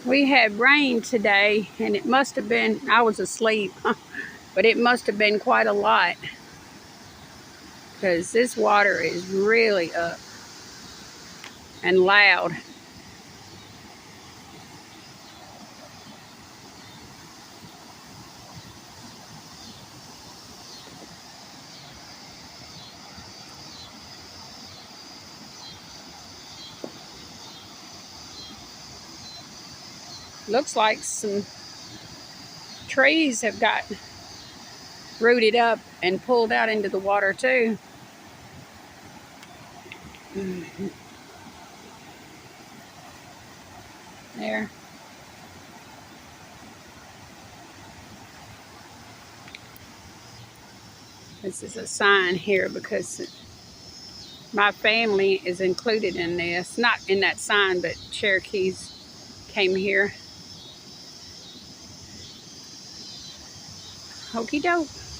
We had rain today, and it must have been, I was asleep, but it must have been quite a lot because this water is really up and loud. Looks like some trees have got rooted up and pulled out into the water too. There. This is a sign here because my family is included in this. Not in that sign, but Cherokees came here. Okie doke.